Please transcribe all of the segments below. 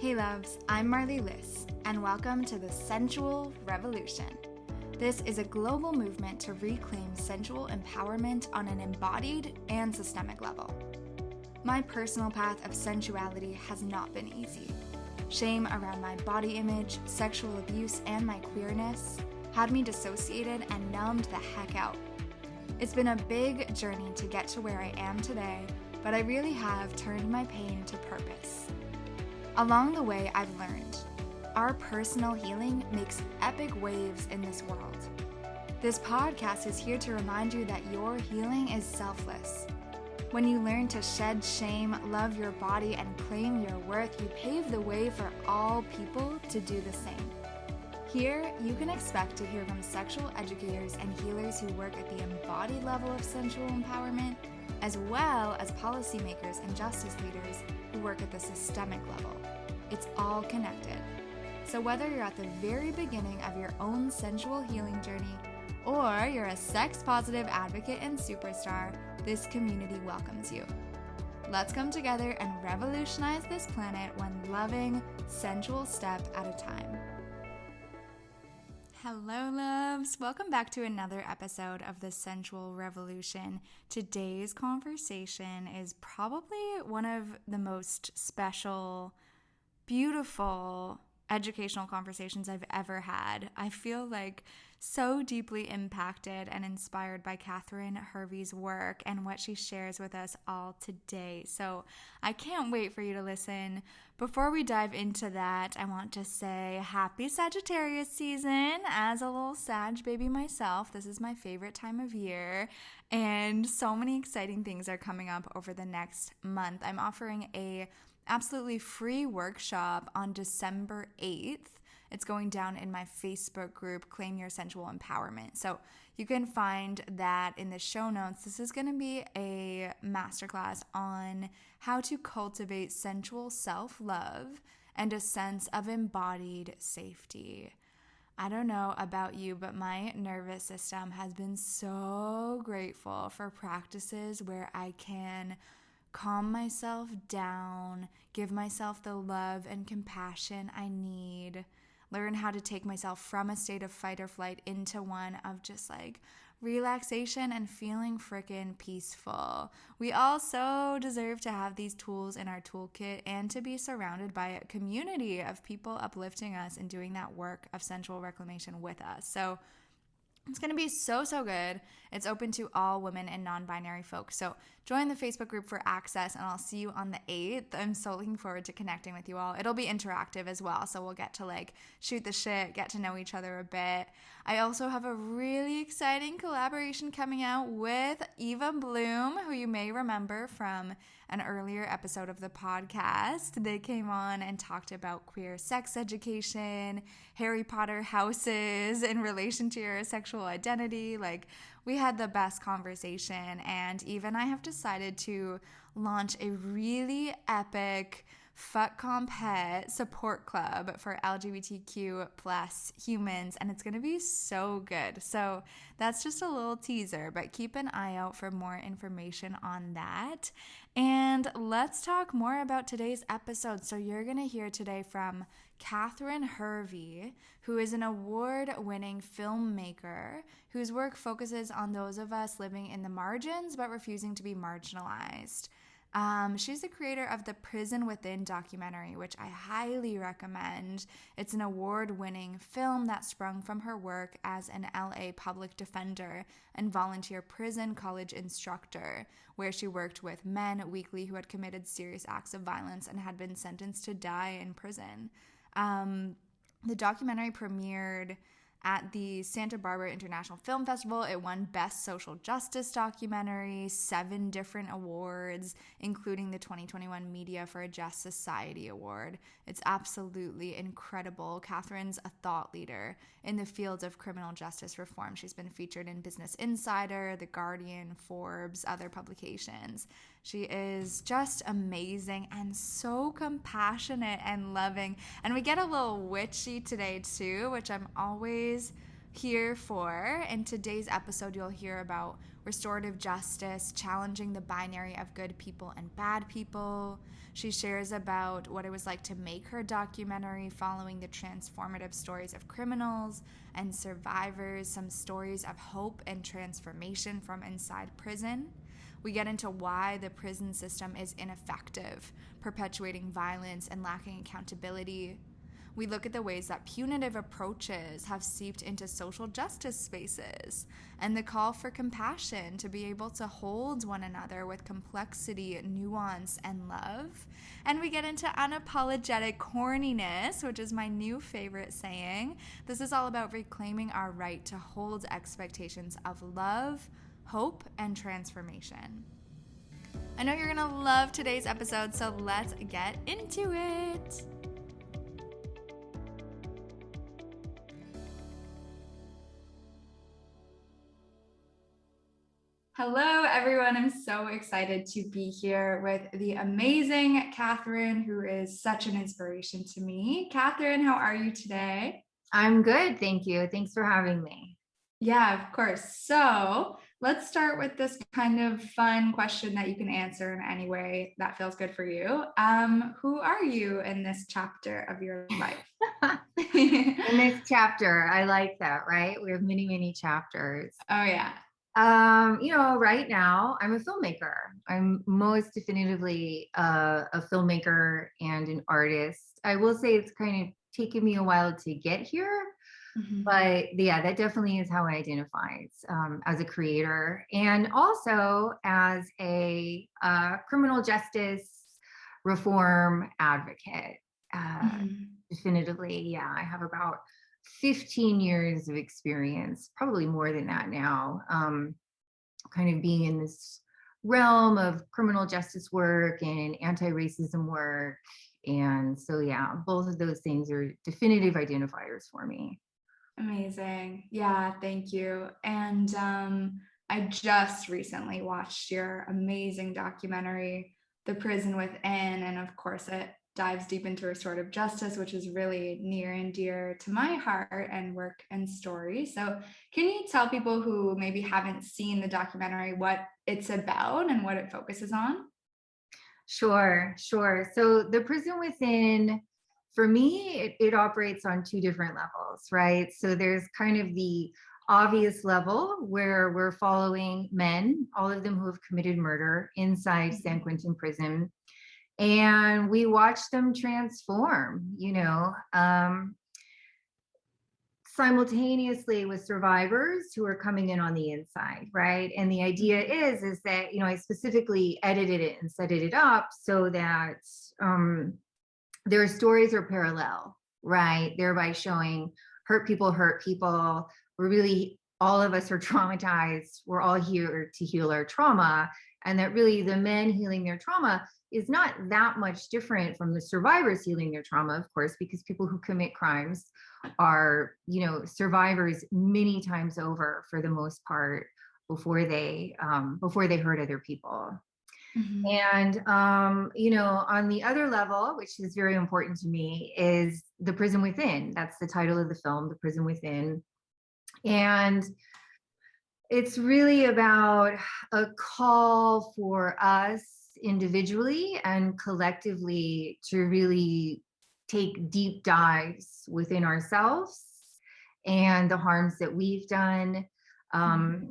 Hey loves, I'm Marley Liss, and welcome to the Sensual Revolution. This is a global movement to reclaim sensual empowerment on an embodied and systemic level. My personal path of sensuality has not been easy. Shame around my body image, sexual abuse, and my queerness had me dissociated and numbed the heck out. It's been a big journey to get to where I am today, but I really have turned my pain to purpose. Along the way, I've learned our personal healing makes epic waves in this world. This podcast is here to remind you that your healing is selfless. When you learn to shed shame, love your body, and claim your worth, you pave the way for all people to do the same. Here, you can expect to hear from sexual educators and healers who work at the embodied level of sensual empowerment, as well as policymakers and justice leaders who work at the systemic level. It's all connected. So whether you're at the very beginning of your own sensual healing journey, or you're a sex-positive advocate and superstar, this community welcomes you. Let's come together and revolutionize this planet one loving, sensual step at a time. Hello, loves. Welcome back to another episode of the Sensual Revolution. Today's conversation is probably one of the most special, beautiful, educational conversations I've ever had. I feel like so deeply impacted and inspired by Katherine Hervey's work and what she shares with us all today. So I can't wait for you to listen. Before we dive into that, I want to say happy Sagittarius season. As a little Sag baby myself, this is my favorite time of year, and so many exciting things are coming up over the next month. I'm offering a absolutely free workshop on December 8th. It's going down in my Facebook group, Claim Your Sensual Empowerment. So you can find that in the show notes. This is going to be a masterclass on how to cultivate sensual self-love and a sense of embodied safety. I don't know about you, but my nervous system has been so grateful for practices where I can calm myself down, give myself the love and compassion I need, learn how to take myself from a state of fight or flight into one of just like relaxation and feeling freaking peaceful. We all so deserve to have these tools in our toolkit and to be surrounded by a community of people uplifting us and doing that work of sensual reclamation with us. So it's going to be so good. It's open to all women and non-binary folks. So join the Facebook group for access, and I'll see you on the 8th. I'm so looking forward to connecting with you all. It'll be interactive as well, so we'll get to like shoot the shit, get to know each other a bit. I also have a really exciting collaboration coming out with Eva Bloom, who you may remember from an earlier episode of the podcast. They came on and talked about queer sex education, Harry Potter houses in relation to your sexual identity. Like, we had the best conversation, and Eva and I have decided to launch a really epic Fuck Comp Het support club for LGBTQ plus humans, and it's going to be so good. So that's just a little teaser, but keep an eye out for more information on that. And let's talk more about today's episode. So you're going to hear today from Katherine Hervey, who is an award-winning filmmaker whose work focuses on those of us living in the margins but refusing to be marginalized. She's the creator of the Prison Within documentary, which I highly recommend. It's an award-winning film that sprung from her work as an LA public defender and volunteer prison college instructor, where she worked with men weekly who had committed serious acts of violence and had been sentenced to die in prison. The documentary premiered at the Santa Barbara International Film Festival. It won Best Social Justice Documentary, 7 different awards, including the 2021 Media for a Just Society Award. It's absolutely incredible. Katherine's a thought leader in the fields of criminal justice reform. She's been featured in Business Insider, The Guardian, Forbes, other publications. She is just amazing and so compassionate and loving. And we get a little witchy today too, which I'm always here for. In today's episode, you'll hear about restorative justice, challenging the binary of good people and bad people. She shares about what it was like to make her documentary following the transformative stories of criminals and survivors, some stories of hope and transformation from inside prison. We get into why the prison system is ineffective, perpetuating violence and lacking accountability. We look at the ways that punitive approaches have seeped into social justice spaces and the call for compassion to be able to hold one another with complexity, nuance, and love. And we get into unapologetic corniness, which is my new favorite saying. This is all about reclaiming our right to hold expectations of love, hope, and transformation. I know you're going to love today's episode, so let's get into it. Hello, everyone. I'm so excited to be here with the amazing Katherine, who is such an inspiration to me. Katherine, how are you today? I'm good, thank you. Thanks for having me. Yeah, of course. So let's start with this kind of fun question that you can answer in any way that feels good for you. Who are you in this chapter of your life? In this chapter, I like that, right? We have many, many chapters. Oh, yeah. Right now I'm a filmmaker. I'm most definitively a filmmaker and an artist. I will say it's kind of taken me a while to get here, but yeah, that definitely is how I identify as a creator and also as a criminal justice reform advocate. Definitively, yeah, I have about 15 years of experience, probably more than that now, kind of being in this realm of criminal justice work and anti-racism work. And so, yeah, both of those things are definitive identifiers for me. Amazing. Yeah, thank you. And I just recently watched your amazing documentary, The Prison Within, and of course it dives deep into restorative justice, which is really near and dear to my heart and work and story. So can you tell people who maybe haven't seen the documentary what it's about and what it focuses on? Sure. So The Prison Within, for me, it operates on two different levels, right? So there's kind of the obvious level where we're following men, all of them who have committed murder inside San Quentin prison. And we watch them transform, simultaneously with survivors who are coming in on the inside, right? And the idea is that, I specifically edited it and set it up so that their stories are parallel, right? Thereby showing hurt people. We're really, all of us are traumatized. We're all here to heal our trauma. And that really the men healing their trauma is not that much different from the survivors healing their trauma, of course, because people who commit crimes are, survivors many times over for the most part before they hurt other people. And, on the other level, which is very important to me, is The Prison Within. That's the title of the film, The Prison Within. And it's really about a call for us individually and collectively to really take deep dives within ourselves and the harms that we've done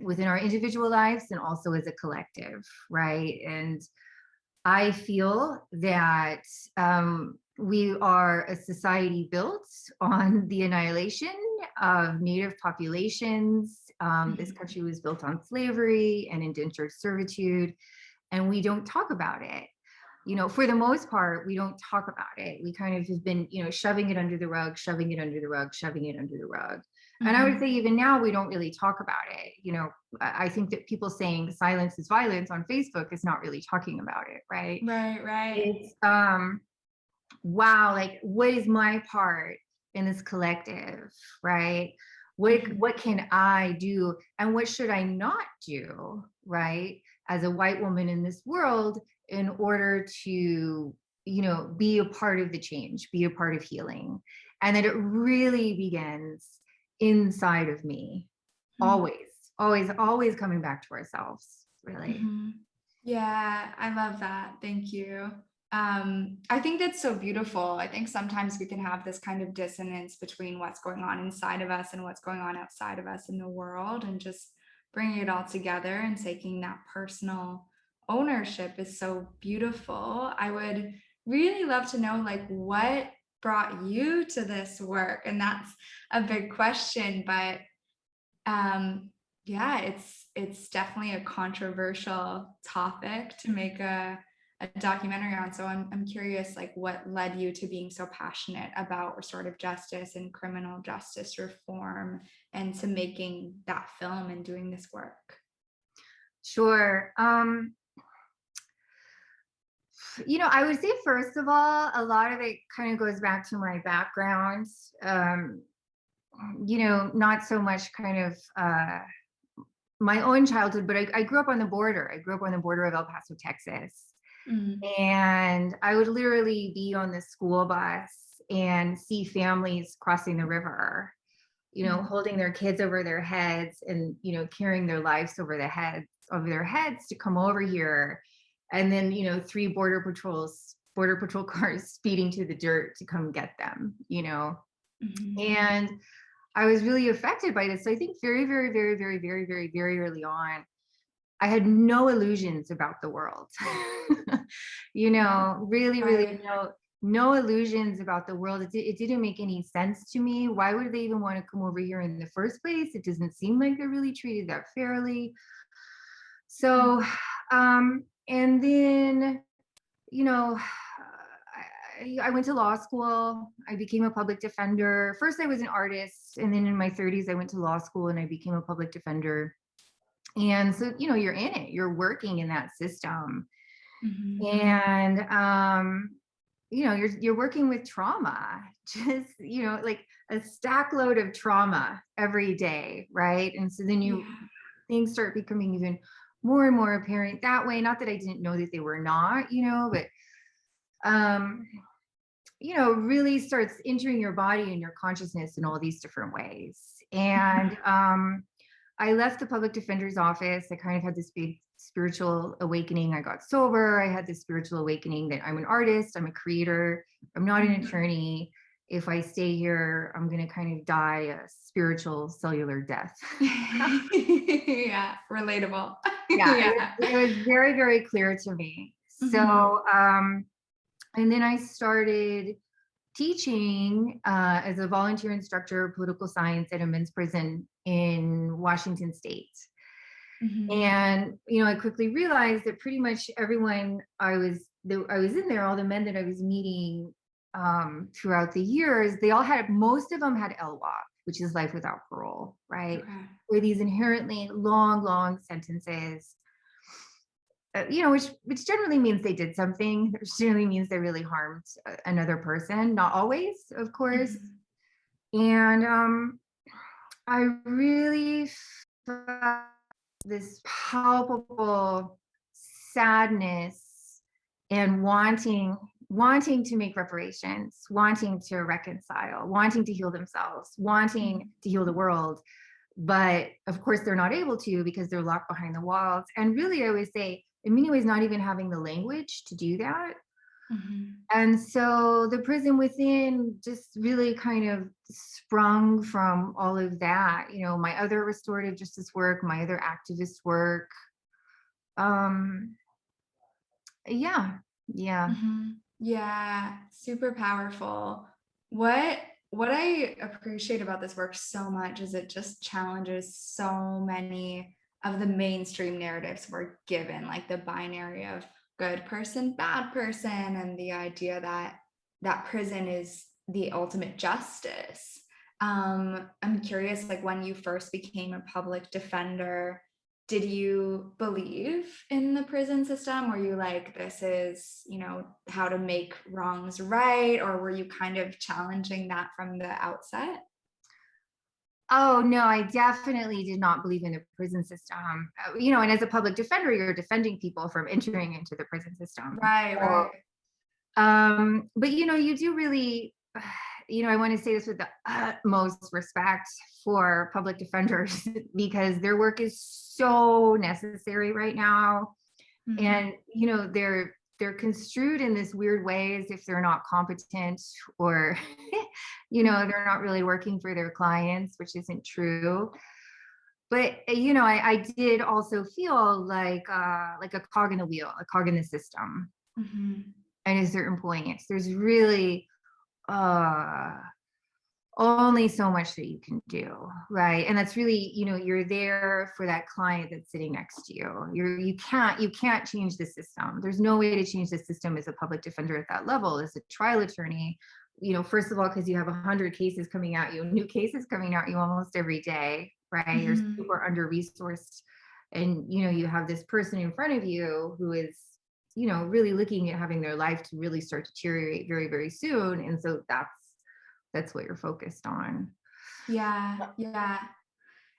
within our individual lives and also as a collective, right? And I feel that we are a society built on the annihilation of Native populations. This country was built on slavery and indentured servitude, and we don't talk about it. For the most part, we don't talk about it. We kind of have been, shoving it under the rug. And I would say even now, we don't really talk about it. I think that people saying silence is violence on Facebook is not really talking about it, right? Right. It's, wow, like, what is my part in this collective, right? What can I do and what should I not do, right? As a white woman in this world in order to, be a part of the change, be a part of healing. And that it really begins inside of me. Always coming back to ourselves, really. Mm-hmm. Yeah, I love that. Thank you. I think that's so beautiful. I think sometimes we can have this kind of dissonance between what's going on inside of us and what's going on outside of us in the world, and just bringing it all together and taking that personal ownership is so beautiful. I would really love to know, like, what brought you to this work? And that's a big question, but yeah, it's definitely a controversial topic to make a documentary on. So I'm curious, like, what led you to being so passionate about restorative justice and criminal justice reform, and to making that film and doing this work? Sure. I would say, first of all, a lot of it kind of goes back to my background. Not so much kind of my own childhood, but I grew up on the border. I grew up on the border of El Paso, Texas. And I would literally be on the school bus and see families crossing the river, holding their kids over their heads and, carrying their lives over their heads to come over here. And then, 3 border patrol cars speeding to the dirt to come get them, And I was really affected by this. So I think very, very, very, very, very, very, very early on, I had no illusions about the world. Really, really no illusions about the world. It didn't make any sense to me. Why would they even want to come over here in the first place? It doesn't seem like they're really treated that fairly. So, and then, I went to law school. I became a public defender. First, I was an artist. And then in my 30s, I went to law school and I became a public defender. And so, you're in it, you're working in that system. And, you're working with trauma, just, like a stack load of trauma every day. Right. And so then things start becoming even more and more apparent that way. Not that I didn't know that they were not, but, really starts entering your body and your consciousness in all these different ways. And, I left the public defender's office. I kind of had this big spiritual awakening. I got sober. I had this spiritual awakening that I'm an artist, I'm a creator, I'm not an attorney. If I stay here, I'm going to kind of die a spiritual cellular death. Yeah, relatable. Yeah. It was very, very clear to me. So, and then I started teaching as a volunteer instructor of political science at a men's prison in Washington State. And, I quickly realized that pretty much everyone I was in there, all the men that I was meeting throughout the years, most of them had LWOP, which is life without parole, right? Okay. Where these inherently long sentences, which generally means they did something, which generally means they really harmed another person. Not always, of course. And I really felt this palpable sadness and wanting to make reparations, wanting to reconcile, wanting to heal themselves, wanting to heal the world. But of course, they're not able to because they're locked behind the walls. And really, I would say, in many ways, not even having the language to do that. And so the prison within just really kind of sprung from all of that, my other restorative justice work, my other activist work. Yeah. Yeah, super powerful. What I appreciate about this work so much is it just challenges so many of the mainstream narratives we're given, like the binary of good person, bad person, and the idea that prison is the ultimate justice. I'm curious, like, when you first became a public defender, did you believe in the prison system? Were you like, this is, how to make wrongs right? Or were you kind of challenging that from the outset? Oh, no, I definitely did not believe in the prison system. And as a public defender, you're defending people from entering into the prison system. Right. But, you do really, I want to say this with the utmost respect for public defenders because their work is so necessary right now. Mm-hmm. And, they're construed in this weird way as if they're not competent or, they're not really working for their clients, which isn't true. But, I did also feel like a cog in the wheel, a cog in the system Mm-hmm. at a certain point. There's really only so much that you can do, right? And that's really, you're there for that client that's sitting next to you. You can't change the system. There's no way to change the system as a public defender at that level. As a trial attorney, first of all, because you have 100 cases coming at you, new cases coming at you almost every day, right? Mm-hmm. You're super under-resourced, and you have this person in front of you who is really looking at having their life to really start to deteriorate very, very soon. And so that's what you're focused on. Yeah.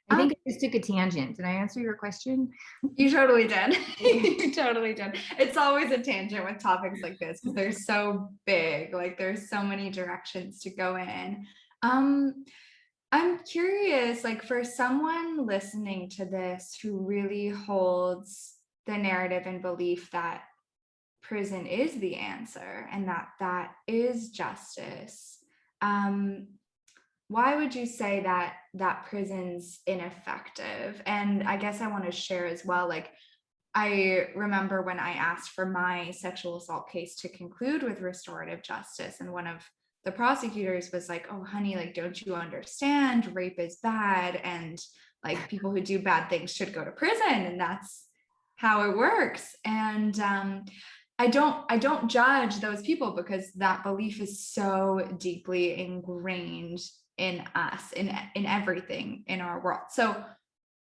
I think I just took a tangent. Did I answer your question? You totally did. You totally did. It's always a tangent with topics like this because they're so big. Like there's so many directions to go in. I'm curious, like for someone listening to this who really holds the narrative and belief that prison is the answer and that is justice. Why would you say that prison's ineffective? And I guess I want to share as well, like, I remember when I asked for my sexual assault case to conclude with restorative justice, and one of the prosecutors was like, oh, honey, like, don't you understand? Rape is bad, and like people who do bad things should go to prison, and that's how it works. And I don't judge those people because that belief is so deeply ingrained in us, in everything in our world. So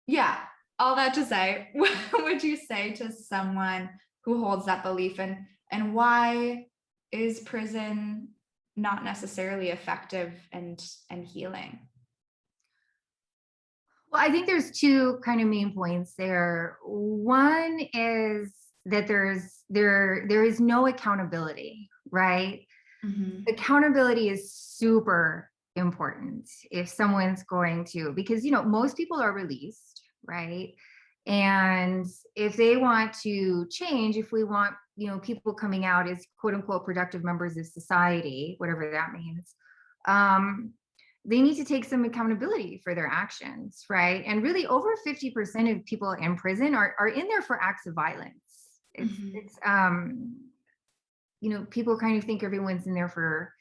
yeah, all that to say, what would you say to someone who holds that belief, and why is prison not necessarily effective and healing? Well, I think there's two kind of main points there. One is that there is no accountability, right? Mm-hmm. Accountability is super important if someone's going to, because most people are released, right? And if they want to change, if we want people coming out as quote unquote productive members of society, whatever that means, they need to take some accountability for their actions, right? And really over 50% of people in prison are in there for acts of violence. It's people kind of think everyone's in there for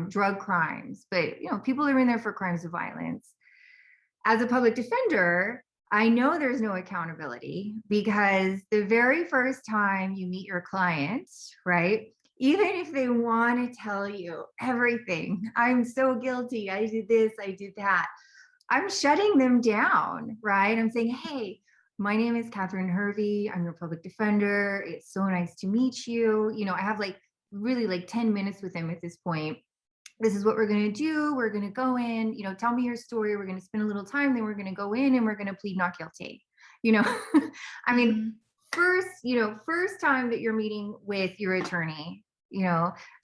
drug crimes, but people are in there for crimes of violence. As a public defender, I know there's no accountability because the very first time you meet your client, right? Even if they want to tell you everything, I'm so guilty, I did this, I did that, I'm shutting them down, right? I'm saying, hey, my name is Katherine Hervey. I'm your public defender. It's so nice to meet you. I have really 10 minutes with them at this point. This is what we're going to do. We're going to go in, tell me your story. We're going to spend a little time. Then we're going to go in and we're going to plead not guilty. I mean, first time that you're meeting with your attorney,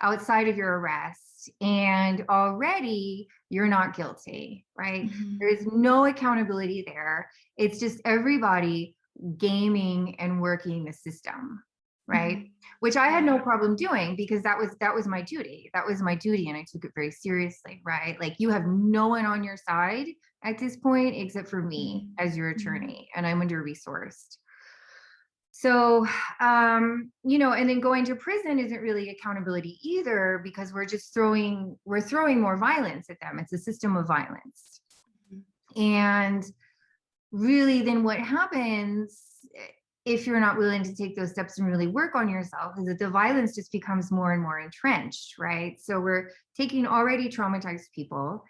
outside of your arrest, and already you're not guilty, right? Mm-hmm. There is no accountability there. It's just everybody gaming and working the system, right? Mm-hmm. Which I had no problem doing because that was my duty. That was my duty, and I took it very seriously, right? Like, you have no one on your side at this point except for me as your attorney, and I'm under-resourced. So, and then going to prison isn't really accountability either, because we're throwing more violence at them. It's a system of violence. Mm-hmm. And really then what happens if you're not willing to take those steps and really work on yourself is that the violence just becomes more and more entrenched, right? So we're taking already traumatized people,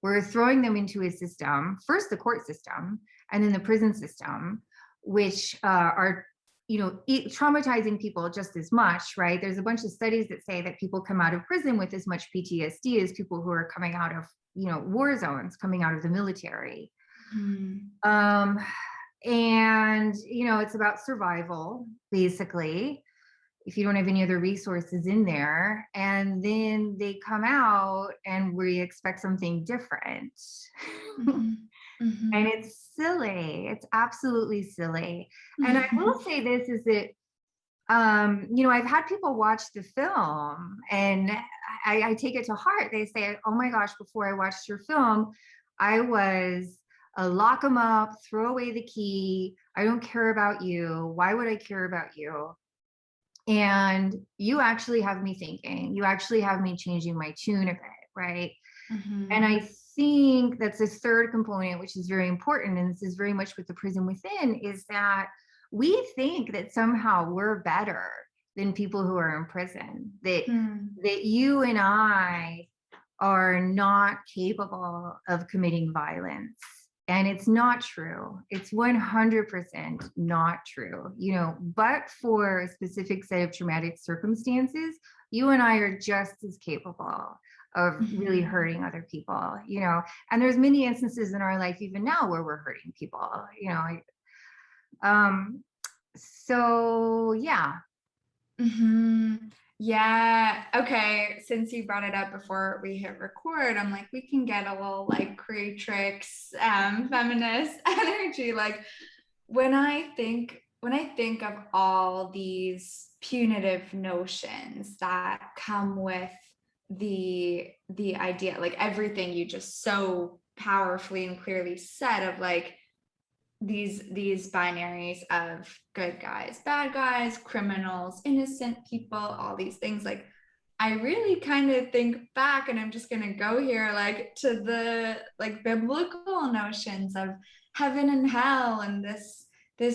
we're throwing them into a system, first the court system, and then the prison system, which are traumatizing people just as much, right? There's a bunch of studies that say that people come out of prison with as much PTSD as people who are coming out of, war zones, coming out of the military. And, it's about survival, basically. if you don't have any other resources in there, and then they come out and we expect something different. Mm-hmm. Mm-hmm. And it's silly. It's absolutely silly. And I will say this is that, I've had people watch the film and I take it to heart. They say, oh my gosh, before I watched your film, I was a lock them up, throw away the key. I don't care about you. Why would I care about you? And you actually have me thinking, you actually have me changing my tune a bit, right? Mm-hmm. And I think that's a third component, which is very important. And this is very much with the prison within, is that we think that somehow we're better than people who are in prison, that you and I are not capable of committing violence. And it's not true. It's 100% not true. But for a specific set of traumatic circumstances, you and I are just as capable of really hurting other people, and there's many instances in our life, even now, where we're hurting people, so yeah. Mm-hmm. Yeah. Okay. Since you brought it up before we hit record, I'm like, we can get a little like creatrix, feminist energy. Like when I think of all these punitive notions that come with the idea, like everything you just so powerfully and clearly said of like these binaries of good guys, bad guys, criminals, innocent people, all these things, like I really kind of think back, and I'm just going to go here like to the like biblical notions of heaven and hell, and this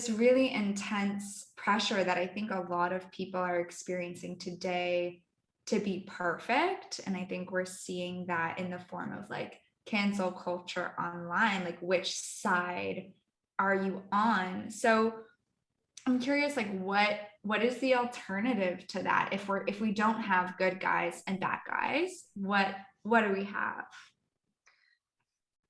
really intense pressure that I think a lot of people are experiencing today to be perfect. And I think we're seeing that in the form of like cancel culture online, like which side are you on? So I'm curious, like what is the alternative to that? If we don't have good guys and bad guys, what do we have?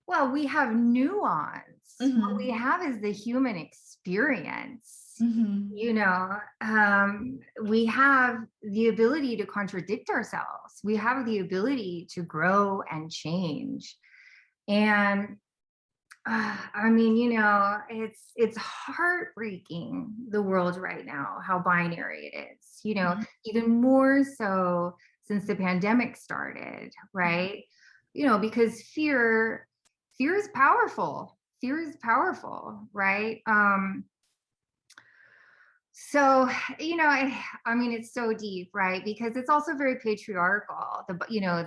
Well, we have nuance. What we have is the human experience. We have the ability to contradict ourselves. We have the ability to grow and change. And it's heartbreaking, the world right now, how binary it is, even more so since the pandemic started, right? Because fear is powerful. Fear is powerful, right? So, it's so deep, right? Because it's also very patriarchal.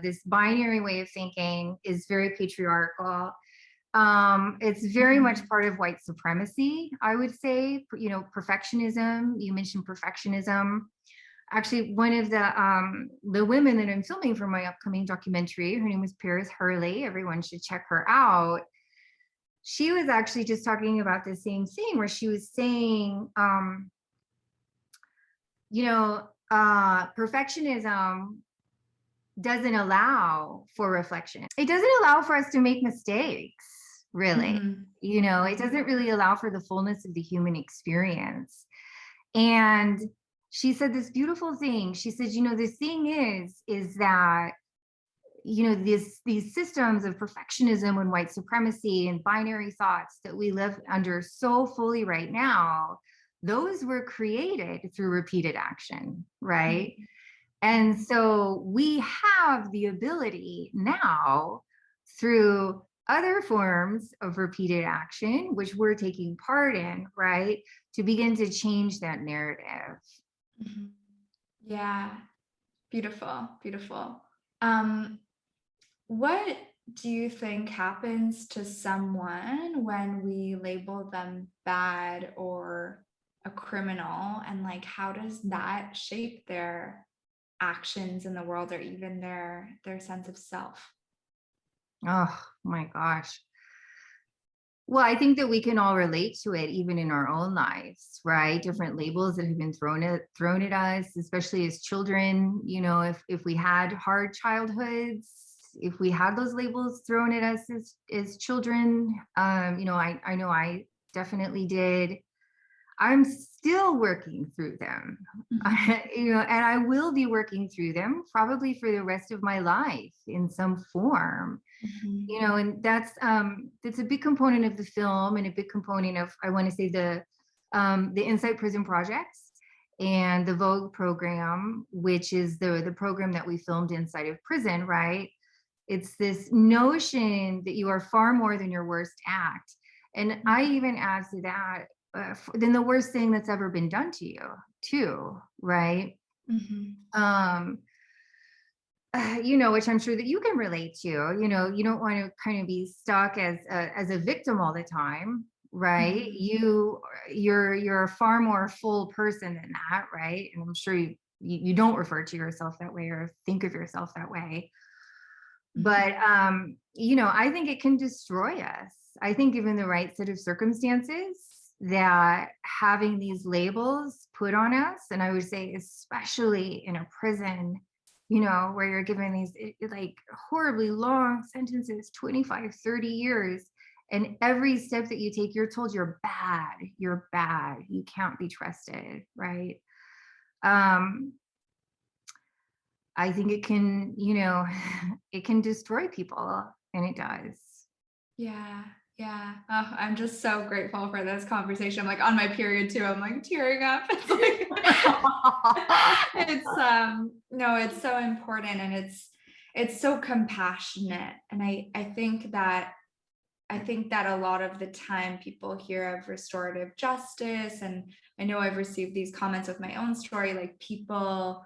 This binary way of thinking is very patriarchal. It's very much part of white supremacy, I would say. Perfectionism. You mentioned perfectionism. Actually, one of the women that I'm filming for my upcoming documentary, her name was Hurley. Everyone should check her out. She was actually just talking about the same thing, where she was saying, perfectionism doesn't allow for reflection. It doesn't allow for us to make mistakes, really. It doesn't really allow for the fullness of the human experience. And she said this beautiful thing. She said, the thing is that, these systems of perfectionism and white supremacy and binary thoughts that we live under so fully right now, those were created through repeated action, right? And so we have the ability now, through other forms of repeated action, which we're taking part in, right, to begin to change that narrative. Yeah. Beautiful. Beautiful. What do you think happens to someone when we label them bad or a criminal, and like how does that shape their actions in the world, or even their sense of self? Oh my gosh. Well, I think that we can all relate to it, even in our own lives, right? Different labels that have been thrown at us, especially as children. If we had hard childhoods, if we had those labels thrown at us as children, I know I definitely did. I'm still working through them. And I will be working through them probably for the rest of my life in some form. And that's a big component of the film, and a big component of, I want to say, the Inside Prison Projects and the Vogue program, which is the program that we filmed inside of prison, right? It's this notion that you are far more than your worst act. And I even add to that, than the worst thing that's ever been done to you, too, right? Which I'm sure that you can relate to. You don't want to kind of be stuck as a victim all the time, right? You're a far more full person than that, right? And I'm sure you don't refer to yourself that way or think of yourself that way. But I think it can destroy us. I think given the right set of circumstances, that having these labels put on us, and I would say especially in a prison, where you're given these like horribly long sentences, 25, 30 years, and every step that you take, you're told you're bad, you can't be trusted, right? I think it can, it can destroy people, and it does. Yeah. Oh, I'm just so grateful for this conversation. I'm like on my period too. I'm like tearing up. It's like, no, it's so important, and it's so compassionate. And I think that a lot of the time people hear of restorative justice, and I know I've received these comments with my own story, like people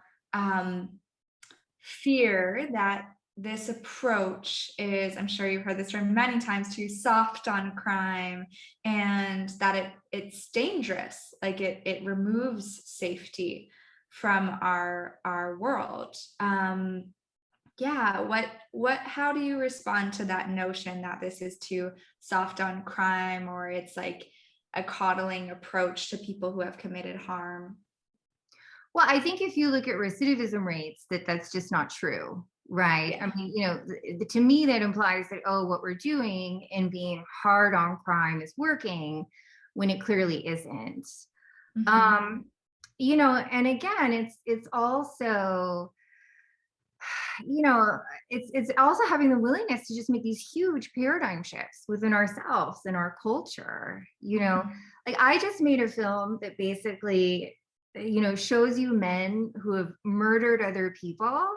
fear that this approach is, I'm sure you've heard this term many times, too soft on crime, and that it's dangerous. Like it removes safety from our world. How do you respond to that notion that this is too soft on crime, or it's like a coddling approach to people who have committed harm? Well, I think if you look at recidivism rates, that's just not true, right? Yeah. I mean, to me, that implies that, what we're doing and being hard on crime is working, when it clearly isn't. And again, it's also, it's also having the willingness to just make these huge paradigm shifts within ourselves and our culture. Like I just made a film that basically shows you men who have murdered other people,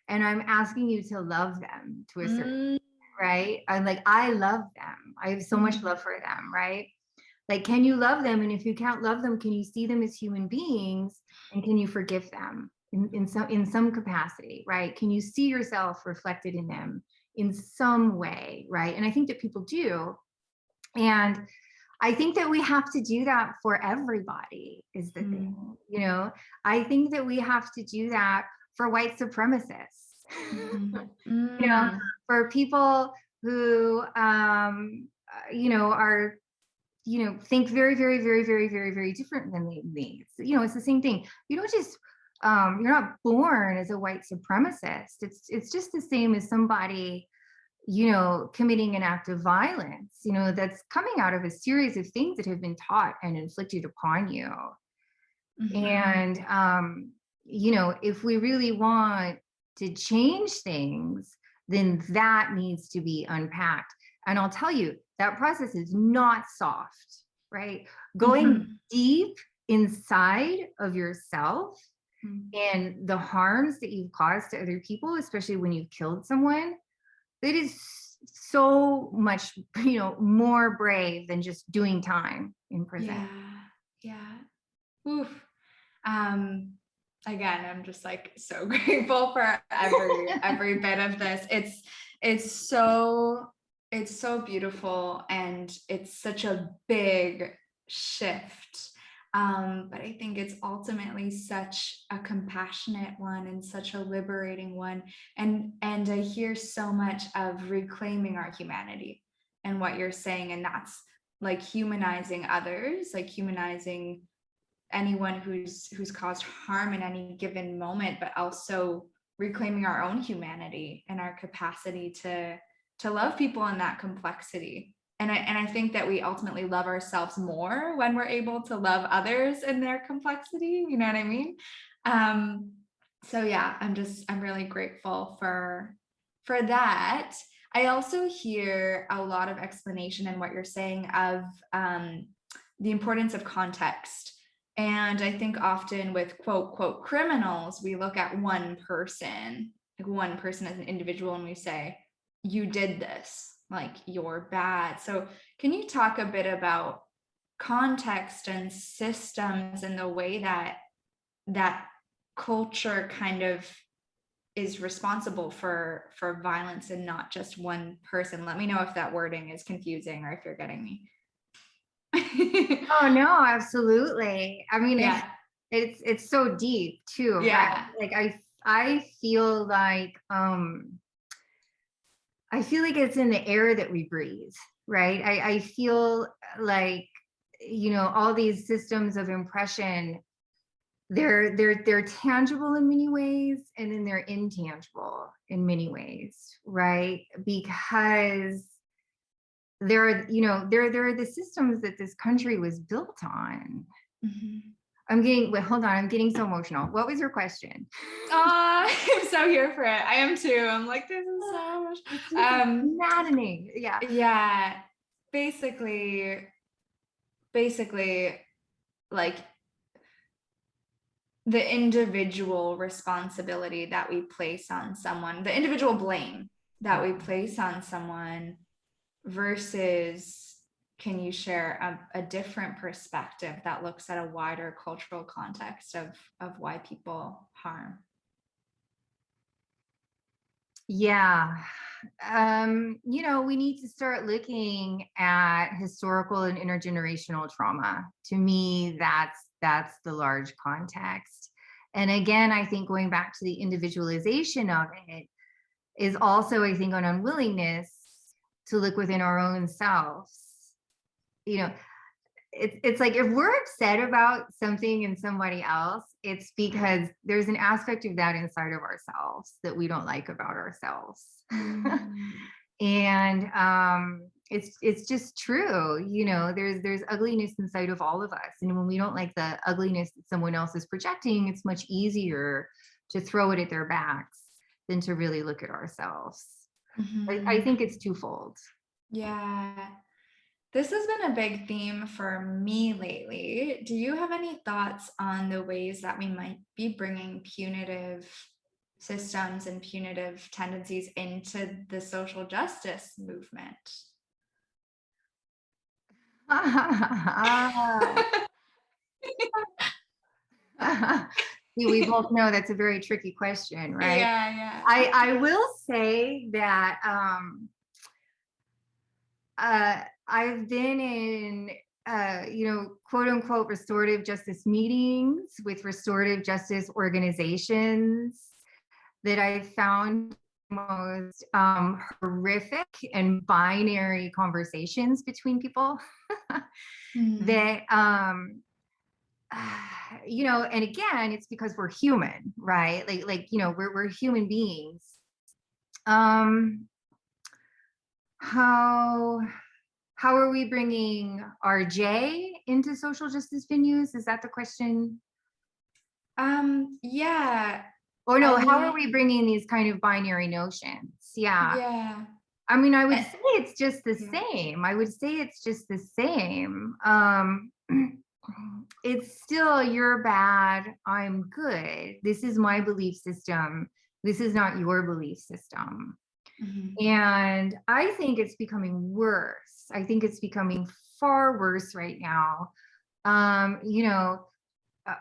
and I'm asking you to love them to a certain, right? I'm like, I love them. I have so much love for them, right? Like, can you love them? And if you can't love them, can you see them as human beings, and can you forgive them in some capacity, right? Can you see yourself reflected in them in some way, right? And I think that people do. And I think that we have to do that for everybody, is the thing. I think that we have to do that for white supremacists, for people who, are, think very, very, very, very, very, very different than me. It's the same thing. You don't just, you're not born as a white supremacist. It's just the same as somebody, committing an act of violence, that's coming out of a series of things that have been taught and inflicted upon you. And, if we really want to change things, then that needs to be unpacked. And I'll tell you, that process is not soft, right? Going deep inside of yourself and the harms that you've caused to other people, especially when you've killed someone, it is so much, more brave than just doing time in prison. Yeah. Oof. Again, I'm just like so grateful for every bit of this. It's so beautiful, and it's such a big shift. But I think it's ultimately such a compassionate one and such a liberating one. And I hear so much of reclaiming our humanity and what you're saying. And that's like humanizing others, like humanizing anyone who's caused harm in any given moment, but also reclaiming our own humanity and our capacity to love people in that complexity. I think that we ultimately love ourselves more when we're able to love others in their complexity. You know what I mean? So yeah, I'm really grateful for that. I also hear a lot of explanation in what you're saying of the importance of context. And I think often with quote criminals, we look at one person as an individual, and we say, you did this, like you're bad. So can you talk a bit about context and systems and the way that culture kind of is responsible for violence and not just one person? Let me know if that wording is confusing or if you're getting me. Oh no, absolutely. I mean, Yeah. it's so deep too, Yeah. right? Like I feel like it's in the air that we breathe, right? I feel like, you know, all these systems of impression, they're tangible in many ways, and then they're intangible in many ways, right? Because there are the systems that this country was built on. Hold on, I'm getting so emotional. What was your question? I'm so here for it. I am too. I'm like, this is so much. Maddening. Yeah. Yeah. Basically, like the individual responsibility that we place on someone, the individual blame that we place on someone versus, can you share a different perspective that looks at a wider cultural context of why people harm? Yeah. You know, we need to start looking at historical and intergenerational trauma. To me, that's the large context. And again, I think going back to the individualization of it is also, I think, an unwillingness to look within our own selves. You know, it's like if we're upset about something in somebody else, it's because there's an aspect of that inside of ourselves that we don't like about ourselves. And it's just true. You know, there's ugliness inside of all of us, and when we don't like the ugliness that someone else is projecting, it's much easier to throw it at their backs than to really look at ourselves. I think it's twofold. Yeah. This has been a big theme for me lately. Do you have any thoughts on the ways that we might be bringing punitive systems and punitive tendencies into the social justice movement? We both know that's a very tricky question, right? Yeah. I will say that I've been in quote unquote restorative justice meetings with restorative justice organizations that I found most horrific and binary conversations between people that you know, and again, it's because we're human, right? Like you know, we're human beings. How are we bringing RJ into social justice venues? Is that the question? Yeah. Or no, how are we bringing these kind of binary notions? Yeah. I mean, I would say it's just the same. It's still, you're bad, I'm good. This is my belief system. This is not your belief system. And I think it's becoming worse. I think it's becoming far worse right now. You know,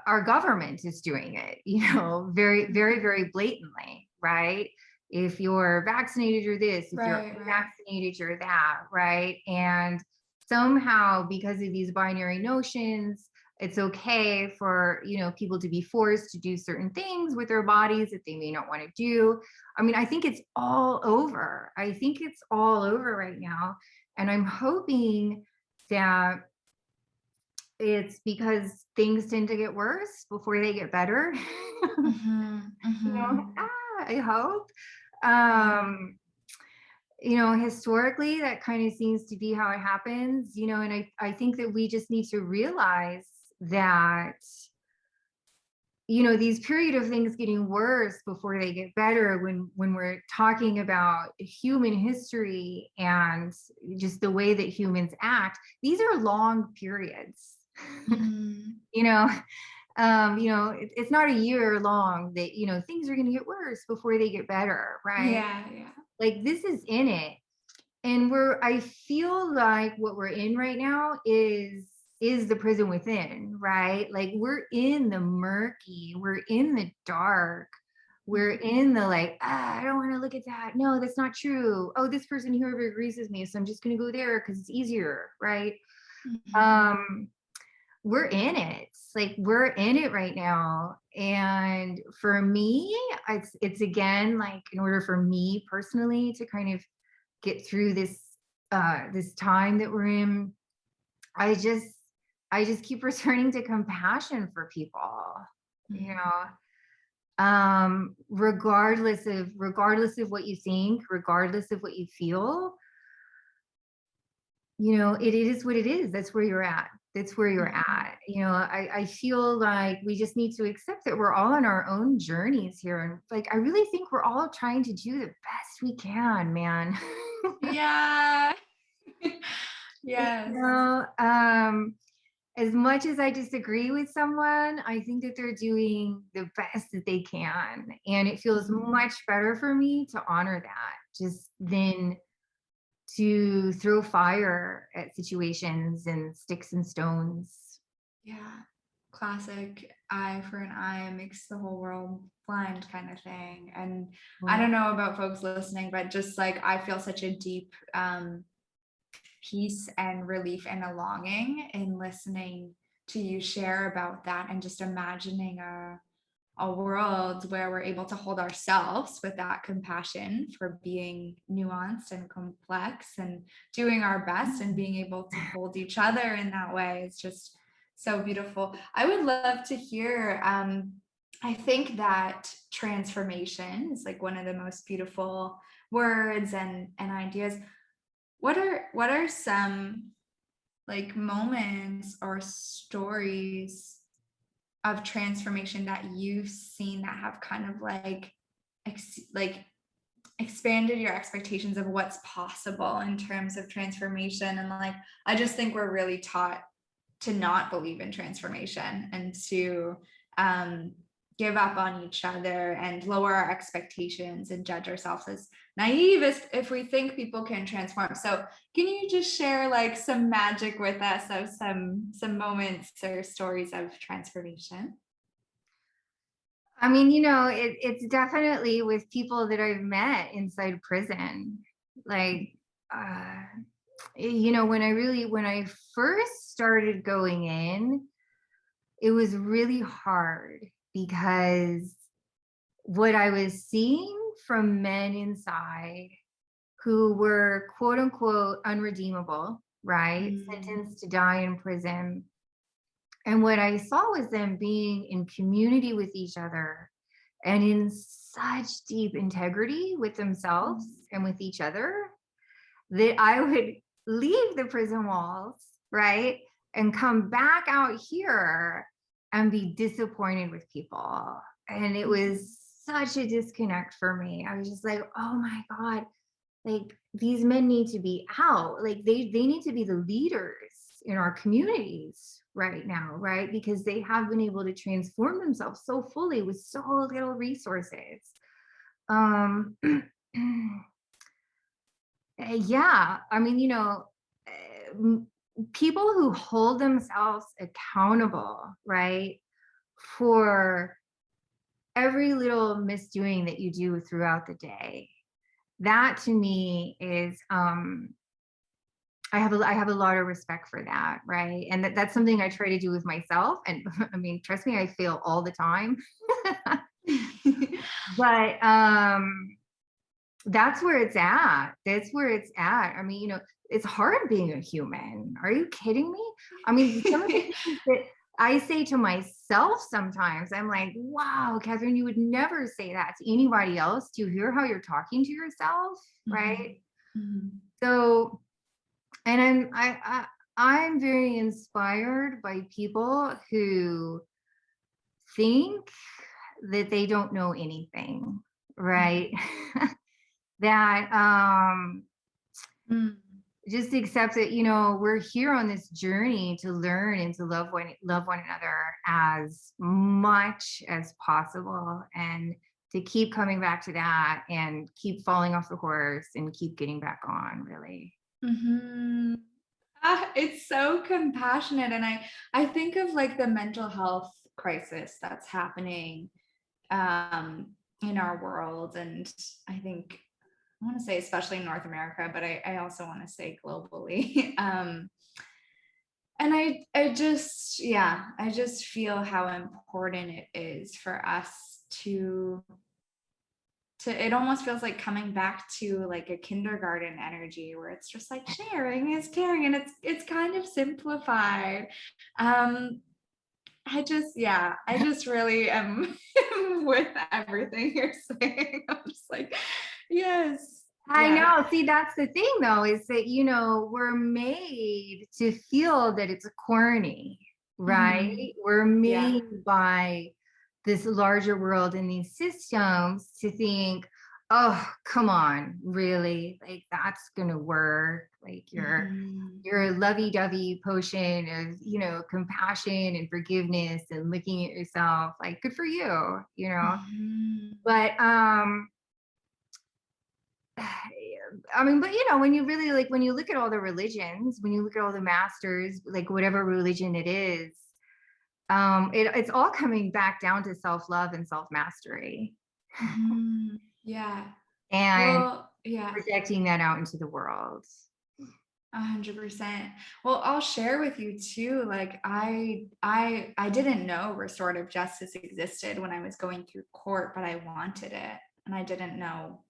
our government is doing it, you know, very, very, very blatantly, right? If you're vaccinated, you're this. If you're unvaccinated, you're that, right? And somehow, because of these binary notions, it's okay for, you know, people to be forced to do certain things with their bodies that they may not want to do. I mean, I think it's all over. I think it's all over right now. And I'm hoping that it's because things tend to get worse before they get better. You know, I hope. historically, that kind of seems to be how it happens, and I think that we just need to realize that, these period of things getting worse before they get better, when we're talking about human history and just the way that humans act, these are long periods. you know it's not a year long that things are going to get worse before they get better, right? Yeah. Like, this is in it. And I feel like what we're in right now is the prison within, right? Like, we're in the murky, we're in the dark, we're in the like, I don't want to look at that. No, that's not true. Oh, this person here agrees with me, so I'm just going to go there because it's easier, right? We're in it. Like, we're in it right now. And for me, it's again, like, in order for me personally to kind of get through this time that we're in, I just keep returning to compassion for people, regardless of what you think, regardless of what you feel, it is what it is. That's where you're at. I feel like we just need to accept that we're all on our own journeys here. And like, I really think we're all trying to do the best we can, man. Yeah. Yes. As much as I disagree with someone, I think that they're doing the best that they can. And it feels much better for me to honor that, just than to throw fire at situations and sticks and stones. Yeah. Classic eye for an eye makes the whole world blind kind of thing. And I don't know about folks listening, but just like, I feel such a deep peace and relief and a longing in listening to you share about that, and just imagining a world where we're able to hold ourselves with that compassion for being nuanced and complex and doing our best, and being able to hold each other in that way. It's just so beautiful. I would love to hear, I think that transformation is like one of the most beautiful words and ideas. What are some like moments or stories of transformation that you've seen that have kind of like expanded your expectations of what's possible in terms of transformation? And like, I just think we're really taught to not believe in transformation and to give up on each other and lower our expectations and judge ourselves as naive if we think people can transform. So can you just share like some magic with us of some moments or stories of transformation? I mean, it's definitely with people that I've met inside prison. Like, when I first started going in, it was really hard, because what I was seeing from men inside who were quote unquote unredeemable, right? Sentenced to die in prison. And what I saw was them being in community with each other and in such deep integrity with themselves and with each other, that I would leave the prison walls, right? And come back out here and be disappointed with people. And it was such a disconnect for me. I was just like, oh my God, like, these men need to be out. Like, they need to be the leaders in our communities right now, right? Because they have been able to transform themselves so fully with so little resources. Yeah, I mean, people who hold themselves accountable, right, for every little misdoing that you do throughout the day, that to me is, I have a lot of respect for that, right? And that's something I try to do with myself. And I mean, trust me, I fail all the time. But that's where it's at. I mean, it's hard being a human. Are you kidding me? I mean, some of the things that I say to myself sometimes, I'm like, wow, Katherine, you would never say that to anybody else. Do you hear how you're talking to yourself? Right? So, and I'm very inspired by people who think that they don't know anything, right? That Mm. just accept that, we're here on this journey to learn and to love one another as much as possible, and to keep coming back to that and keep falling off the horse and keep getting back on, really. It's so compassionate. And I think of like the mental health crisis that's happening in our world. And I think I want to say especially in North America, but I also want to say globally. And I just feel how important it is for us to it almost feels like coming back to like a kindergarten energy where it's just like sharing is caring, and it's kind of simplified. I just really am with everything you're saying. I'm just like, yes. I know. See, that's the thing, though, is that, we're made to feel that it's corny, right? We're made by this larger world and these systems to think, oh, come on, really? Like, that's going to work. Like, your lovey-dovey potion of, compassion and forgiveness and looking at yourself, like, good for you, But, I mean, but when you really when you look at all the religions, when you look at all the masters, like whatever religion it is, it's all coming back down to self-love and self-mastery. Yeah. And well, yeah, projecting that out into the world. 100%. Well, I'll share with you too. Like I didn't know restorative justice existed when I was going through court, but I wanted it, and I didn't know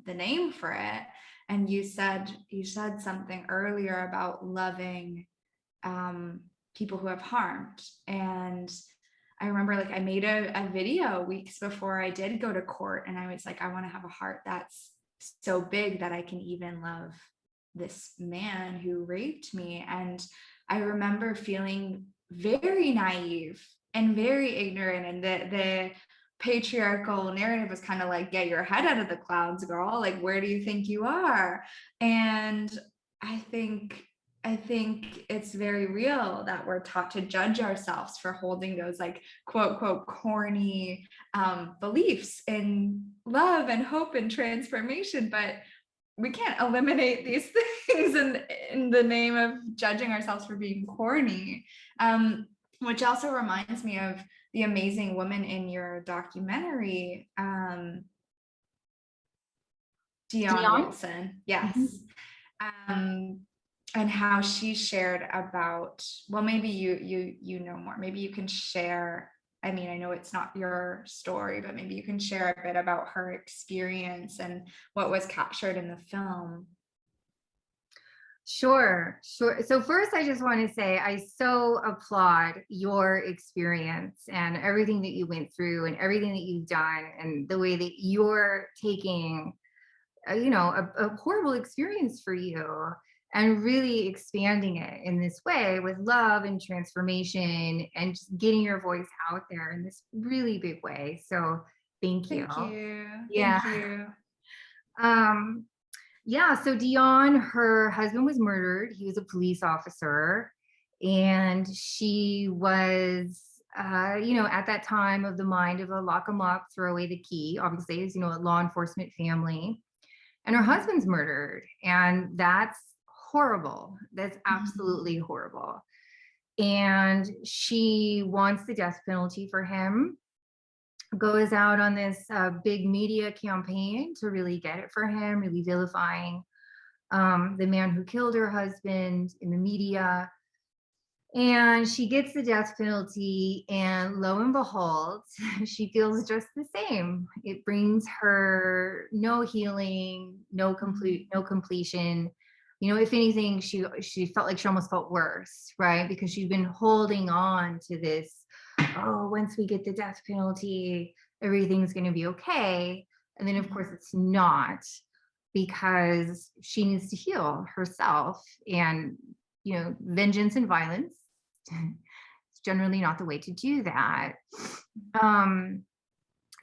the name for it. And you said something earlier about loving people who have harmed. And I remember like I made a video weeks before I did go to court, and I was like, I want to have a heart that's so big that I can even love this man who raped me. And I remember feeling very naive and very ignorant, and the patriarchal narrative was kind of like, get your head out of the clouds, girl. Like, where do you think you are? And I think it's very real that we're taught to judge ourselves for holding those like quote quote corny beliefs in love and hope and transformation, but we can't eliminate these things in the name of judging ourselves for being corny. Which also reminds me of the amazing woman in your documentary, Dionne Wilson. Yes. And how she shared about, well, maybe you know more. Maybe you can share. I mean, I know it's not your story, but maybe you can share a bit about her experience and what was captured in the film. Sure. So first, I just want to say I so applaud your experience and everything that you went through and everything that you've done, and the way that you're taking, a horrible experience for you and really expanding it in this way with love and transformation and just getting your voice out there in this really big way. So thank you. Thank you. Yeah. Thank you. Yeah, so Dionne, her husband was murdered. He was a police officer, and she was, at that time of the mind of a lock 'em up, throw away the key, obviously, as a law enforcement family. And her husband's murdered, and that's horrible. That's absolutely horrible. And she wants the death penalty for him. Goes out on this big media campaign to really get it for him, really vilifying the man who killed her husband in the media. And she gets the death penalty, and lo and behold, she feels just the same. It brings her no healing, no completion. If anything, she felt like she almost felt worse, right? Because she'd been holding on to this, oh, once we get the death penalty, everything's going to be okay. And then, of course, it's not. because she needs to heal herself. And, vengeance and violence is generally not the way to do that.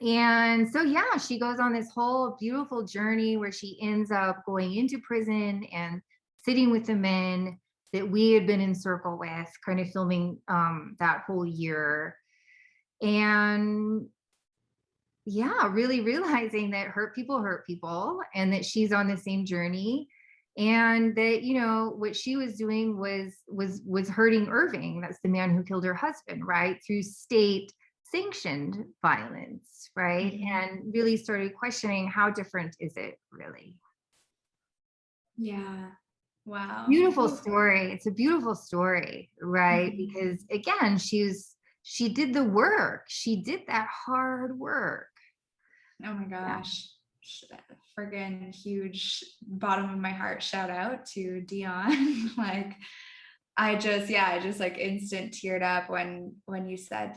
And so, yeah, she goes on this whole beautiful journey where she ends up going into prison and sitting with the men that we had been in circle with, kind of filming that whole year. And yeah, really realizing that hurt people, and that she's on the same journey, and that, what she was doing was hurting Irving. That's the man who killed her husband, right? Through state sanctioned violence, right? Mm-hmm. And really started questioning, how different is it really? Yeah. Wow. Beautiful story. It's a beautiful story, right? Mm-hmm. Because again, she did the work. She did that hard work. Oh my gosh. Friggin' huge, bottom of my heart shout out to Dion. Like, I just like instant teared up when you said,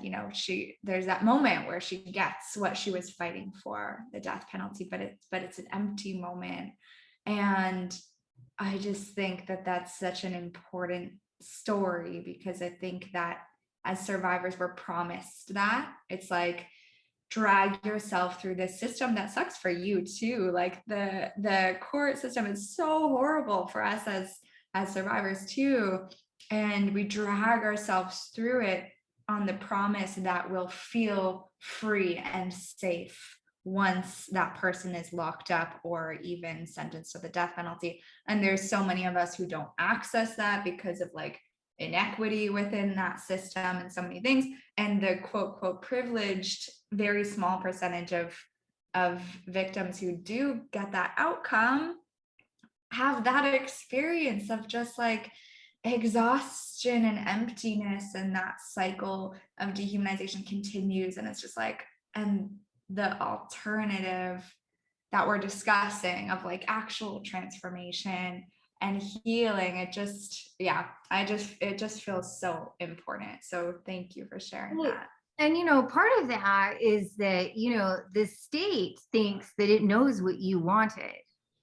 there's that moment where she gets what she was fighting for, the death penalty, but it's an empty moment. And I just think that that's such an important story, because I think that as survivors, we're promised that. It's like, drag yourself through this system that sucks for you too. Like the court system is so horrible for us as survivors too. And we drag ourselves through it on the promise that we'll feel free and safe once that person is locked up or even sentenced to the death penalty. And there's so many of us who don't access that because of like inequity within that system and so many things. And the quote privileged, very small percentage of victims who do get that outcome have that experience of just like exhaustion and emptiness, and that cycle of dehumanization continues. And it's just like, and the alternative that we're discussing of like actual transformation and healing, it just feels so important. So thank you for sharing that. And part of that is that the state thinks that it knows what you wanted,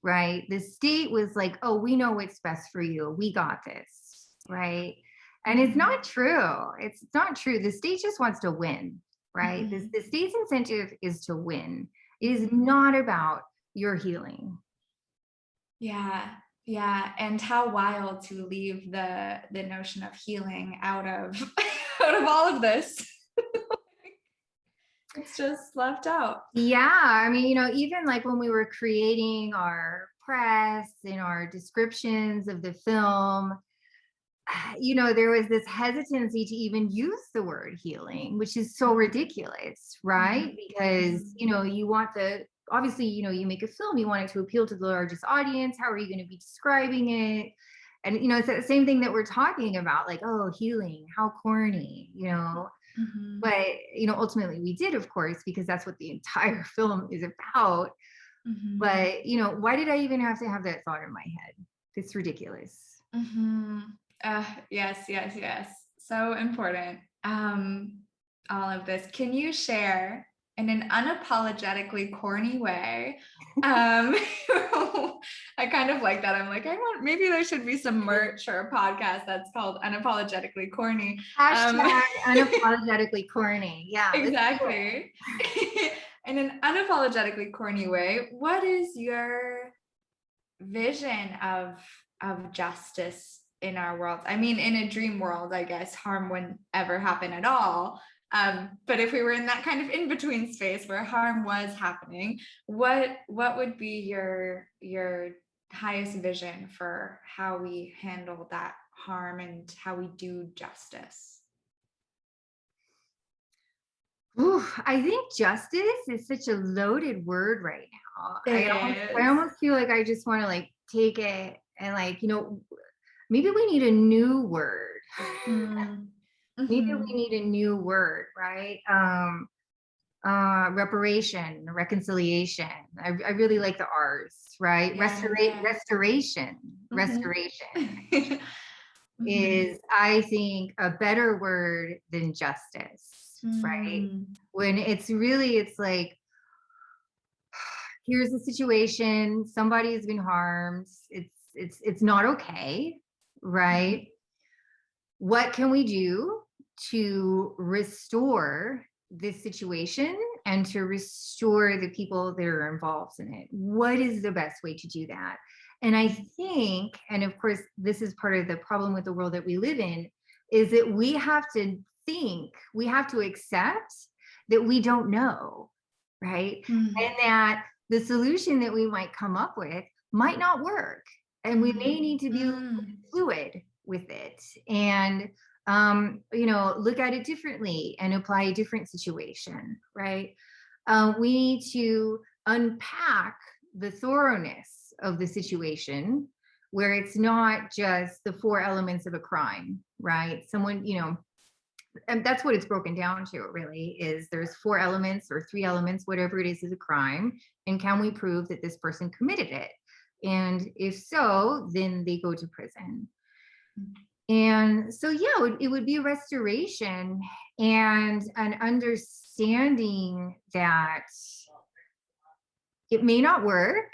right? The state was like, oh, we know what's best for you, we got this, right? And it's not true. It's not true. The state just wants to win, right? The state's incentive is to win. It is not about your healing. Yeah, and how wild to leave the notion of healing out of all of this. It's just left out. Yeah, I mean, even like when we were creating our press and our descriptions of the film, there was this hesitancy to even use the word healing, which is so ridiculous, right? Because, you want obviously, you make a film, you want it to appeal to the largest audience. How are you going to be describing it? And, it's the same thing that we're talking about, like, oh, healing, how corny, But, ultimately we did, of course, because that's what the entire film is about. But, why did I even have to have that thought in my head? It's ridiculous. Yes. So important. All of this. Can you share in an unapologetically corny way? I kind of like that. I'm like, maybe there should be some merch or a podcast that's called Unapologetically Corny. Hashtag unapologetically corny. Yeah, exactly. In an unapologetically corny way, what is your vision of justice in our world? I mean, in a dream world, I guess harm wouldn't ever happen at all. But if we were in that kind of in-between space where harm was happening, what would be your highest vision for how we handle that harm and how we do justice? Ooh, I think justice is such a loaded word right now. I almost feel like I just want to like take it and like, maybe we need a new word. Maybe we need a new word, right? Reparation, reconciliation. I really like the R's, right? Restoration is, I think, a better word than justice, right? When it's like, here's the situation. Somebody has been harmed. It's not okay, right? What can we do to restore this situation and to restore the people that are involved in it? What is the best way to do that? And I think, and of course, this is part of the problem with the world that we live in, is that we have to accept that we don't know, right? And that the solution that we might come up with might not work. And we may need to be fluid with it and, look at it differently and apply a different situation, right? We need to unpack the thoroughness of the situation where it's not just the 4 elements of a crime, right? Someone, and that's what it's broken down to, really, is there's 4 elements or 3 elements, whatever it is a crime. And can we prove that this person committed it? And if so, then they go to prison. And so, yeah, it would be a restoration and an understanding that it may not work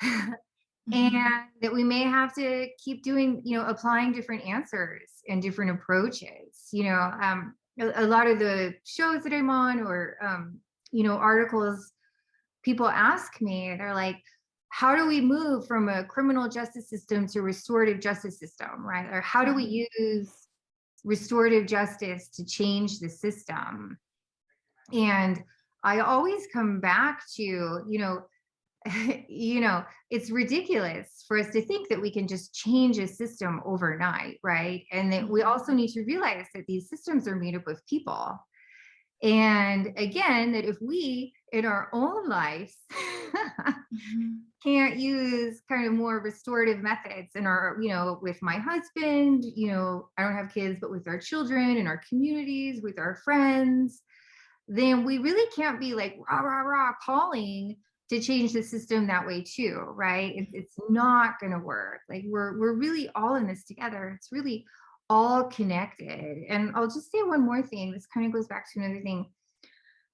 and that we may have to keep doing, applying different answers and different approaches. A lot of the shows that I'm on or, articles, people ask me, they're like, how do we move from a criminal justice system to restorative justice system, right? Or how do we use restorative justice to change the system? And I always come back to, it's ridiculous for us to think that we can just change a system overnight, right? And that we also need to realize that these systems are made up of people. And again, that if we in our own lives can't use kind of more restorative methods in our, with my husband, I don't have kids, but with our children and our communities, with our friends, then we really can't be like rah, rah, rah, calling to change the system that way too, right? It's not going to work. Like we're really all in this together. It's really all connected. And I'll just say one more thing. This kind of goes back to another thing.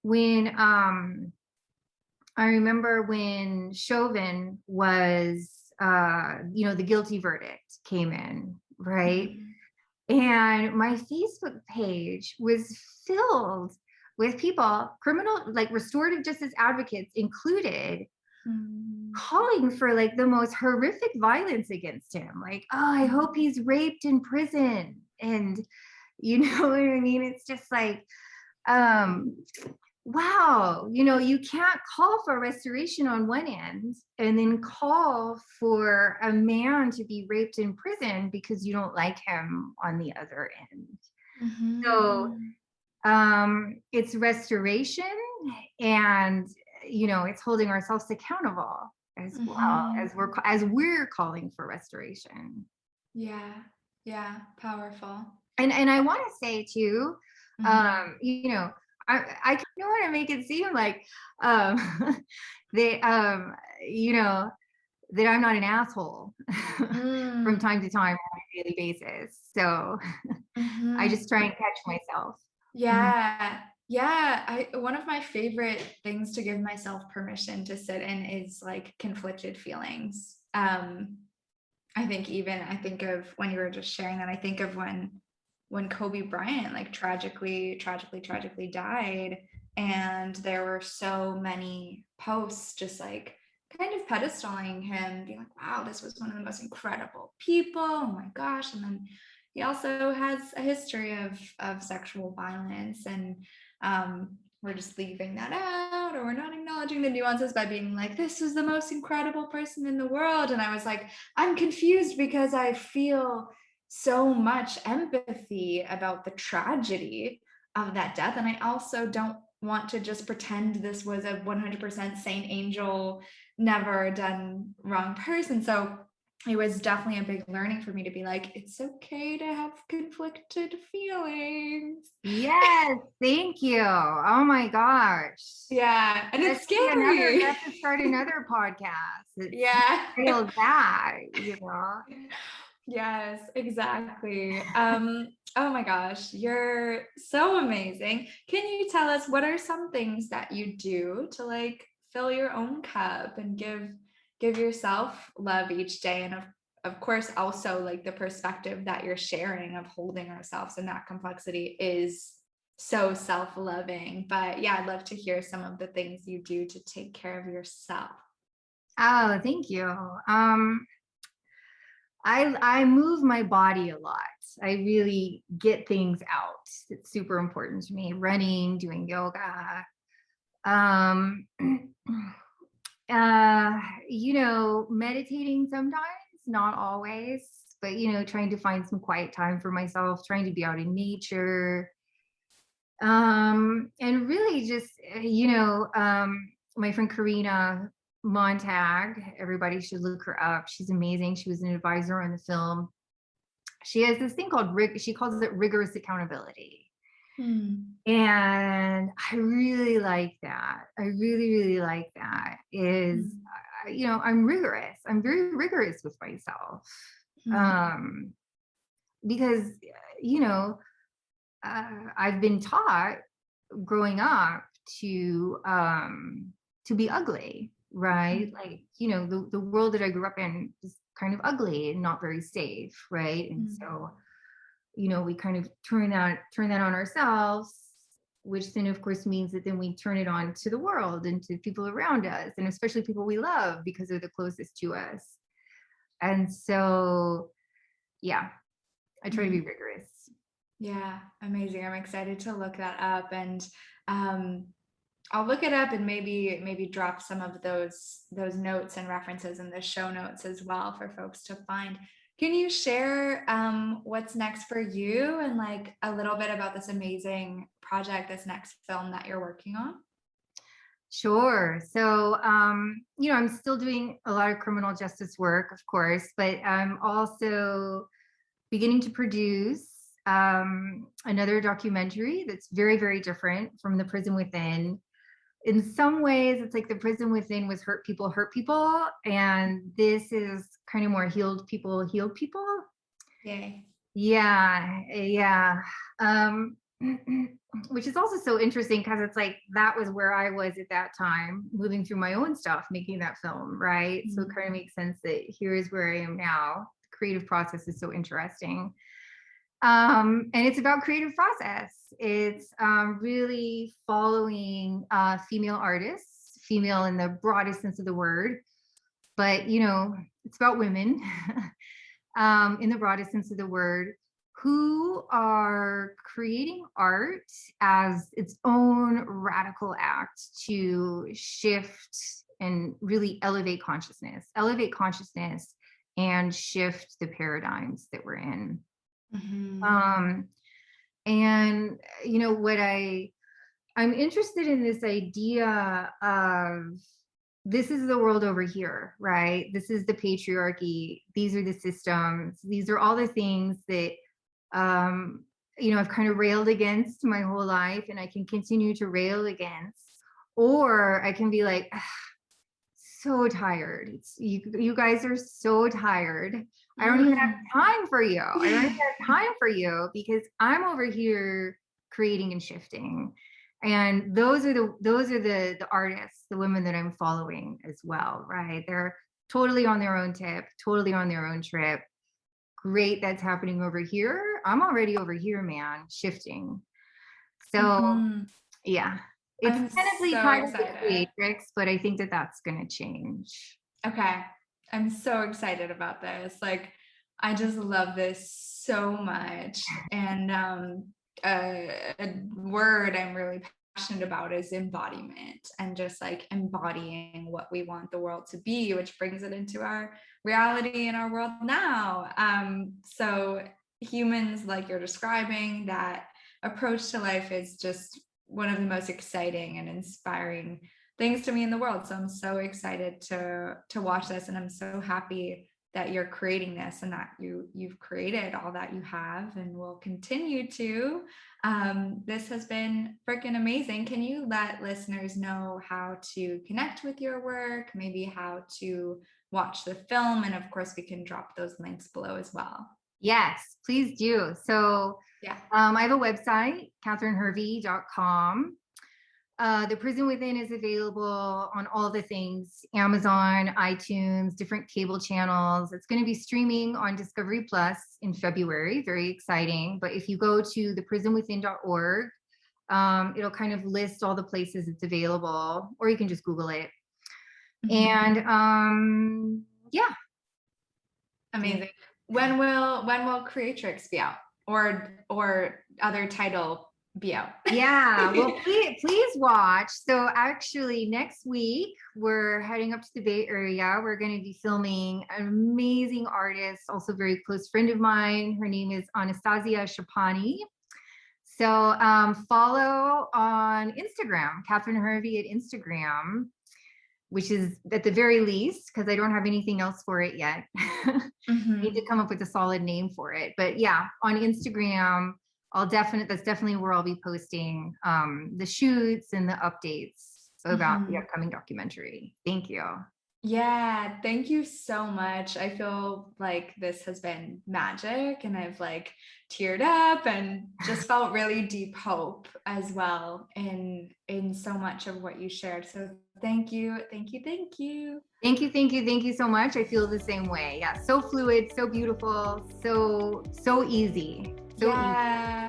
When I remember when Chauvin was, the guilty verdict came in, right? And my Facebook page was filled with people, like restorative justice advocates included, calling for like the most horrific violence against him. Like, oh, I hope he's raped in prison. And you know what I mean? It's just like, wow, you can't call for restoration on one end and then call for a man to be raped in prison because you don't like him on the other end. So it's restoration and, it's holding ourselves accountable as well as we're calling for restoration. Yeah. Yeah. Powerful. And I want to say too, I don't want to make it seem like that I'm not an asshole from time to time on a daily basis. So I just try and catch myself. Yeah. Yeah. One of my favorite things to give myself permission to sit in is like conflicted feelings. I think of when you were just sharing that, I think of when Kobe Bryant like tragically died, and there were so many posts just like kind of pedestaling him, being like, wow, this was one of the most incredible people, oh my gosh. And then he also has a history of sexual violence, and we're just leaving that out, or we're not acknowledging the nuances by being like, this is the most incredible person in the world. And I was like, I'm confused because I feel so much empathy about the tragedy of that death. And I also don't want to just pretend this was a 100% saint angel, never done wrong person. So it was definitely a big learning for me to be like, it's okay to have conflicted feelings. Yes, thank you. Oh my gosh. Yeah, and it's scary. We have to start another podcast. Yeah. Feel that, Yes, exactly. Oh my gosh, you're so amazing. Can you tell us what are some things that you do to like fill your own cup and give yourself love each day. And of course, also like the perspective that you're sharing of holding ourselves in that complexity is so self-loving. But yeah, I'd love to hear some of the things you do to take care of yourself. Oh, thank you. I move my body a lot. I really get things out. It's super important to me. Running, doing yoga. Meditating sometimes, not always, but trying to find some quiet time for myself, trying to be out in nature. And really just, my friend Karina Montag, everybody should look her up. She's amazing. She was an advisor on the film. She has this thing called she calls it rigorous accountability. And I really like that. I really, really like that I'm rigorous. I'm very rigorous with myself. Because, I've been taught growing up to be ugly, right? Like, the world that I grew up in is kind of ugly and not very safe, right? And so, we kind of turn that on ourselves, which then of course means that then we turn it on to the world and to people around us, and especially people we love because they're the closest to us. And so, yeah, I try to be rigorous. Yeah, amazing. I'm excited to look that up, and I'll look it up and maybe drop some of those notes and references in the show notes as well for folks to find. Can you share what's next for you and like a little bit about this amazing project, this next film that you're working on? Sure. So, I'm still doing a lot of criminal justice work, of course, but I'm also beginning to produce another documentary that's very, very different from The Prison Within. In some ways, it's like The Prison Within was hurt people, and this is kind of more healed people. Yay. Yeah. Which is also so interesting because it's like that was where I was at that time, moving through my own stuff, making that film, right? So it kind of makes sense that here is where I am now. The creative process is so interesting. And it's about creative process. It's really following female artists, female in the broadest sense of the word, but it's about women in the broadest sense of the word, who are creating art as its own radical act to shift and really elevate consciousness and shift the paradigms that we're in. And what I'm interested in, this idea of, this is the world over here, right? This is the patriarchy. These are the systems. These are all the things that, I've kind of railed against my whole life, and I can continue to rail against, or I can be like, so tired. You guys are so tired. I don't even have time for you. I don't even have time for you because I'm over here creating and shifting. And those are the artists, the women that I'm following as well, right? They're totally on their own tip, totally on their own trip. Great, that's happening over here. I'm already over here, man, shifting. So yeah, it's technically kind of the matrix, but I think that that's going to change. Okay, I'm so excited about this. Like, I just love this so much. And a word I'm really passionate about is embodiment, and just like embodying what we want the world to be, which brings it into our reality in our world now. So humans, like you're describing, that approach to life is just one of the most exciting and inspiring things to me in the world. So I'm so excited to watch this, and I'm so happy that you're creating this and that you've created all that you have and will continue to. This has been freaking amazing. Can you let listeners know how to connect with your work, maybe how to watch the film? And of course, we can drop those links below as well. Yes, please do. So yeah, I have a website, KatherineHervey.com. The Prison Within is available on all the things, Amazon, iTunes, different cable channels. It's going to be streaming on Discovery Plus in February. Very exciting. But if you go to theprisonwithin.org, it'll kind of list all the places it's available, or you can just Google it. And yeah. Amazing. When will Creatrix be out, or other title be out? Yeah, well, please watch. So actually next week we're heading up to the Bay Area. We're going to be filming an amazing artist, also very close friend of mine. Her name is Anastasia Shapani. So follow on Instagram, Katherine Hervey at Instagram, which is at the very least, because I don't have anything else for it yet. I need to come up with a solid name for it. But yeah, on Instagram, that's definitely where I'll be posting the shoots and the updates about the upcoming documentary. Thank you. Yeah, thank you so much. I feel like this has been magic, and I've like teared up and just felt really deep hope as well in so much of what you shared. So thank you. Thank you so much. I feel the same way. Yeah, so fluid, so beautiful, so easy. Easy. Yeah.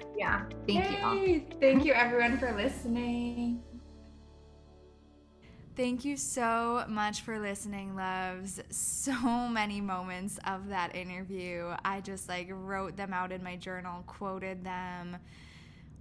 Thank you. Thank you everyone for listening. Thank you so much for listening, loves. So many moments of that interview. I just like wrote them out in my journal, quoted them.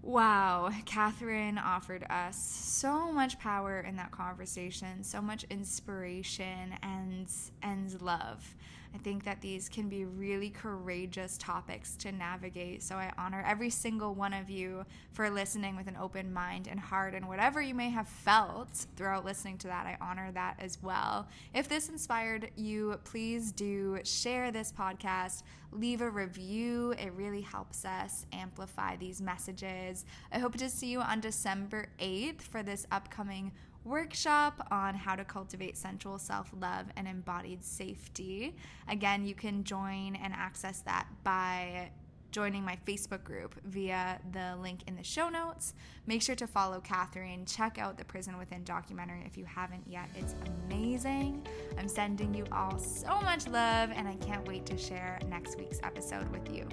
Wow, Katherine offered us so much power in that conversation, so much inspiration and love. I think that these can be really courageous topics to navigate, so I honor every single one of you for listening with an open mind and heart, and whatever you may have felt throughout listening to that, I honor that as well. If this inspired you, please do share this podcast, leave a review. It really helps us amplify these messages. I hope to see you on December 8th for this upcoming workshop on how to cultivate sensual self-love and embodied safety. Again, you can join and access that by joining my Facebook group via the link in the show notes. Make sure to follow Katherine. Check out the Prison Within documentary if you haven't yet. It's amazing. I'm sending you all so much love, and I can't wait to share next week's episode with you.